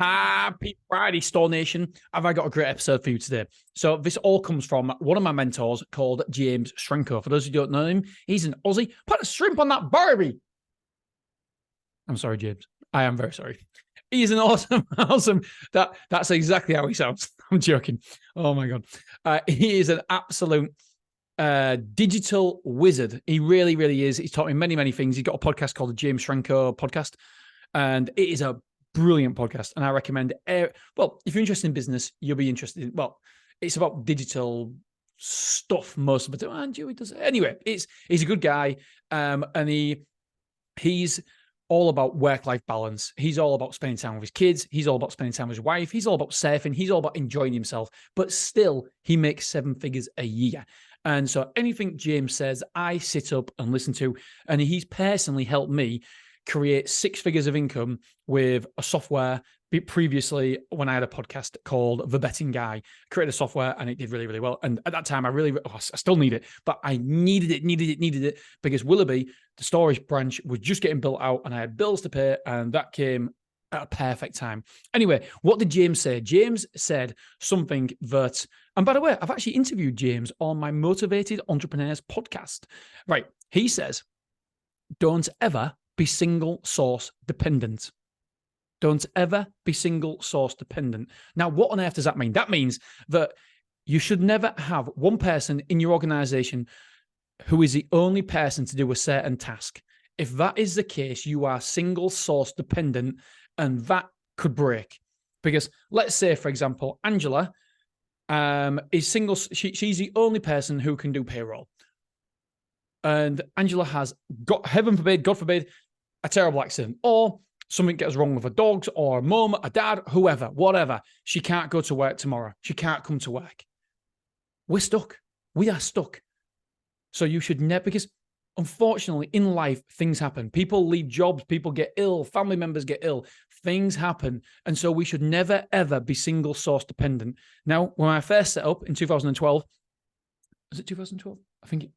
Happy Friday, Store Nation. Have I got a great episode for you today? So this all comes from one of my mentors called James Schrenko. For those who don't know him, he's an Aussie. Put a shrimp on that Barbie. I'm sorry, James. I am very sorry. He's an awesome. That's exactly how he sounds. I'm joking. Oh my God. He is an absolute digital wizard. He really, really is. He's taught me many, many things. He's got a podcast called the James Schrenko Podcast, and it is a brilliant podcast. And I recommend well, if you're interested in business, you'll be interested in, well, it's about digital stuff most of the time. And Joey does it. Anyway, he's a good guy. And he's all about work-life balance. He's all about spending time with his kids. He's all about spending time with his wife. He's all about surfing. He's all about enjoying himself. But still, he makes 7 figures a year. And so anything James says, I sit up and listen to. And he's personally helped me create 6 figures of income with a software. Previously, when I had a podcast called The Betting Guy, created a software and it did really, really well. And at that time, I still need it, but I needed it because Willoughby, the storage branch, was just getting built out and I had bills to pay, and that came at a perfect time. Anyway, what did James say? James said something that, and by the way, I've actually interviewed James on my Motivated Entrepreneurs podcast. Right. He says, don't ever be single source dependent. Don't ever be single source dependent. Now, what on earth does that mean? That means that you should never have one person in your organization who is the only person to do a certain task. If that is the case, you are single source dependent, and that could break. Because let's say, for example, Angela is single. She's the only person who can do payroll. And Angela has, heaven forbid, God forbid, a terrible accident, or something gets wrong with her dogs or mom, a dad, whoever, whatever. She can't go to work tomorrow. She can't come to work. We're stuck. We are stuck. So you should never, because unfortunately in life, things happen. People leave jobs, people get ill, family members get ill, things happen. And so we should never, ever be single source dependent. Now, when I first set up in 2012, was it 2012? I think it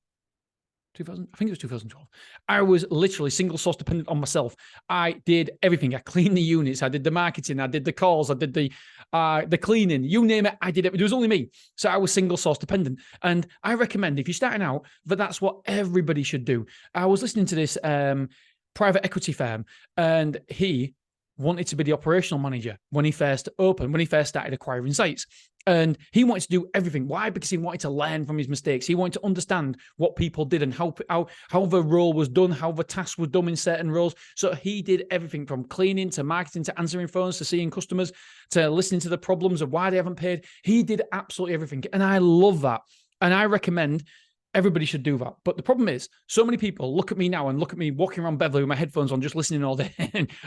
was 2012. I was literally single source dependent on myself. I did everything. I cleaned the units. I did the marketing. I did the calls. I did the cleaning. You name it, I did it. It was only me. So I was single source dependent. And I recommend, if you're starting out, that that's what everybody should do. I was listening to this private equity firm, and he wanted to be the operational manager when he first started acquiring sites. And he wanted to do everything. Why? Because he wanted to learn from his mistakes. He wanted to understand what people did and how the role was done, how the task was done in certain roles. So he did everything from cleaning to marketing to answering phones to seeing customers to listening to the problems of why they haven't paid. He did absolutely everything. And I love that. And I recommend everybody should do that. But the problem is, so many people look at me now and look at me walking around Beverly with my headphones on, just listening all day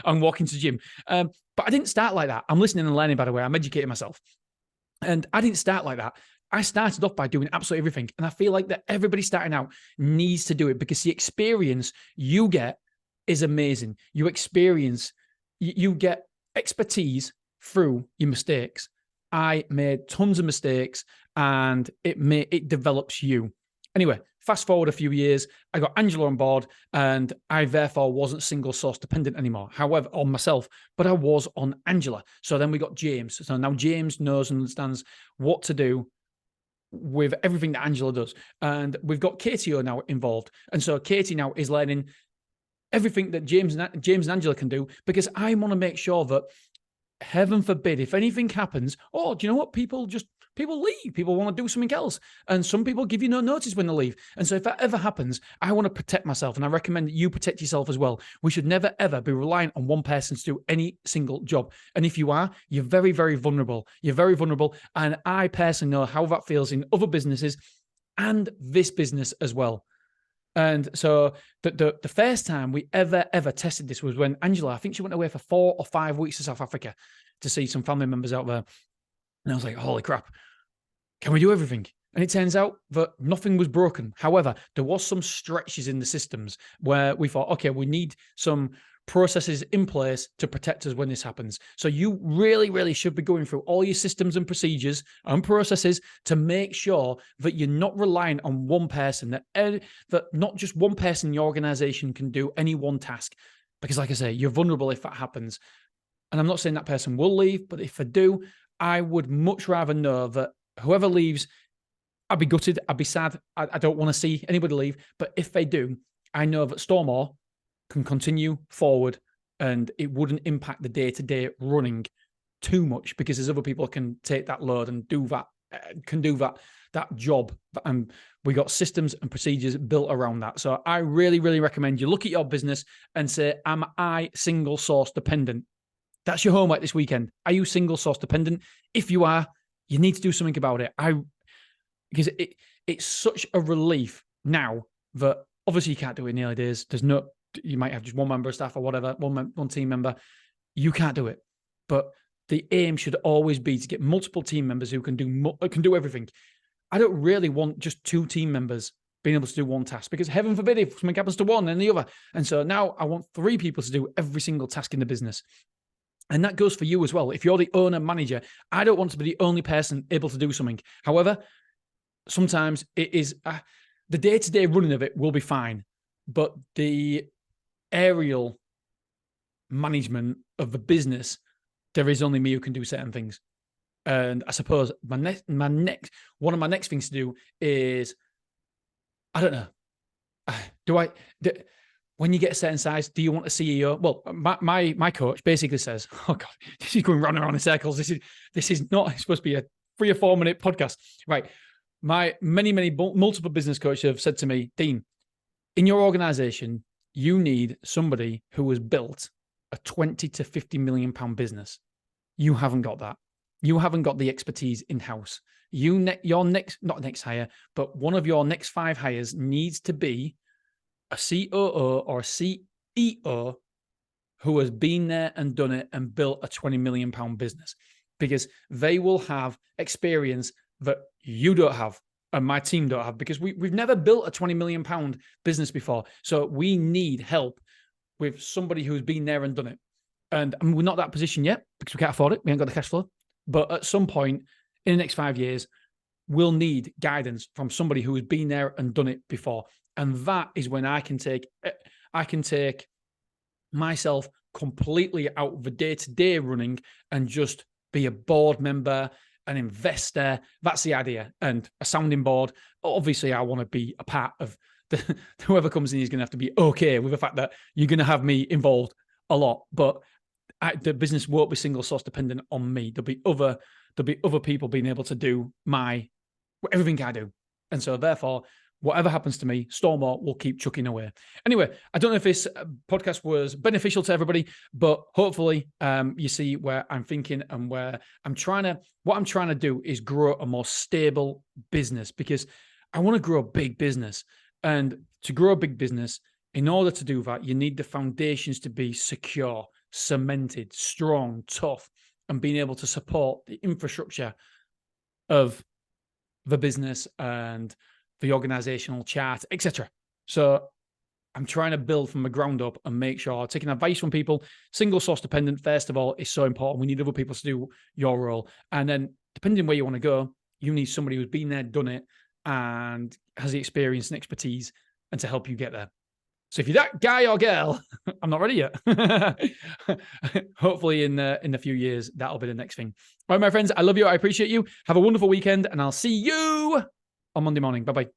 and walking to the gym. But I didn't start like that. I'm listening and learning, by the way. I'm educating myself. And I didn't start like that. I started off by doing absolutely everything. And I feel like that everybody starting out needs to do it, because the experience you get is amazing. You get expertise through your mistakes. I made tons of mistakes, and it develops you. Anyway, fast forward a few years, I got Angela on board, and I therefore wasn't single source dependent anymore. However, on myself, but I was on Angela. So then we got James. So now James knows and understands what to do with everything that Angela does. And we've got Katie now involved. And so Katie now is learning everything that James and Angela can do, because I want to make sure that, heaven forbid, if anything happens, do you know what? People leave. People want to do something else. And some people give you no notice when they leave. And so if that ever happens, I want to protect myself. And I recommend that you protect yourself as well. We should never, ever be reliant on one person to do any single job. And if you are, you're very, very vulnerable. You're very vulnerable. And I personally know how that feels in other businesses and this business as well. And so the first time we ever tested this was when Angela, I think she went away for 4 or 5 weeks to South Africa to see some family members out there. And I was like, holy crap, can we do everything? And it turns out that nothing was broken. However, there was some stretches in the systems where we thought, okay, we need some processes in place to protect us when this happens. So you really, really should be going through all your systems and procedures and processes to make sure that you're not relying on one person, that not just one person in your organization can do any one task. Because like I say, you're vulnerable if that happens. And I'm not saying that person will leave, but if they do, I would much rather know that whoever leaves, I'd be gutted. I'd be sad. I don't want to see anybody leave. But if they do, I know that Stormore can continue forward and it wouldn't impact the day-to-day running too much because there's other people can take that load and do that, that job. And we got systems and procedures built around that. So I really, really recommend you look at your business and say, am I single source dependent? That's your homework this weekend. Are you single source dependent? If you are, you need to do something about it. Because it's such a relief now that obviously you can't do it in the early days. You might have just one member of staff or whatever, one team member. You can't do it. But the aim should always be to get multiple team members who can do everything. I don't really want just 2 team members being able to do one task because heaven forbid if something happens to one and the other. And so now I want 3 people to do every single task in the business. And that goes for you as well. If you're the owner manager, I don't want to be the only person able to do something. However, sometimes it is the day-to-day running of it will be fine, but the aerial management of the business, there is only me who can do certain things. And I suppose one of my next things to do is, I don't know, when you get a certain size, do you want a CEO? Well, my coach basically says, oh God, this is going round and round in circles. This is not supposed to be a 3 or 4 minute podcast, right? My multiple business coaches have said to me, Dean, in your organization, you need somebody who has built a 20 to 50 million pound business. You haven't got that. You haven't got the expertise in-house. Your next, not next hire, but one of your next 5 hires needs to be a COO or a CEO who has been there and done it and built a 20 million pound business, because they will have experience that you don't have and my team don't have, because we've never built a 20 million pound business before. So we need help with somebody who's been there and done it. And we're not that position yet because we can't afford it. We ain't got the cash flow. But at some point in the next 5 years, we'll need guidance from somebody who has been there and done it before. And that is when I can take myself completely out of the day-to-day running and just be a board member, an investor. That's the idea. And a sounding board. Obviously, I want to be a part of whoever comes in is going to have to be okay with the fact that you're going to have me involved a lot. But the business won't be single source dependent on me. There'll be other people being able to do everything I do. And so therefore, whatever happens to me, Stormore will keep chucking away. Anyway, I don't know if this podcast was beneficial to everybody, but hopefully you see where I'm thinking and where what I'm trying to do is grow a more stable business, because I want to grow a big business. And to grow a big business, in order to do that, you need the foundations to be secure, cemented, strong, tough, and being able to support the infrastructure of the business and the organizational chart, etc. So I'm trying to build from the ground up and make sure, taking advice from people, single source dependent, first of all, is so important. We need other people to do your role. And then depending on where you want to go, you need somebody who's been there, done it, and has the experience and expertise and to help you get there. So if you're that guy or girl, I'm not ready yet. Hopefully in a few years, that'll be the next thing. All right, my friends, I love you. I appreciate you. Have a wonderful weekend, and I'll see you on Monday morning. Bye-bye.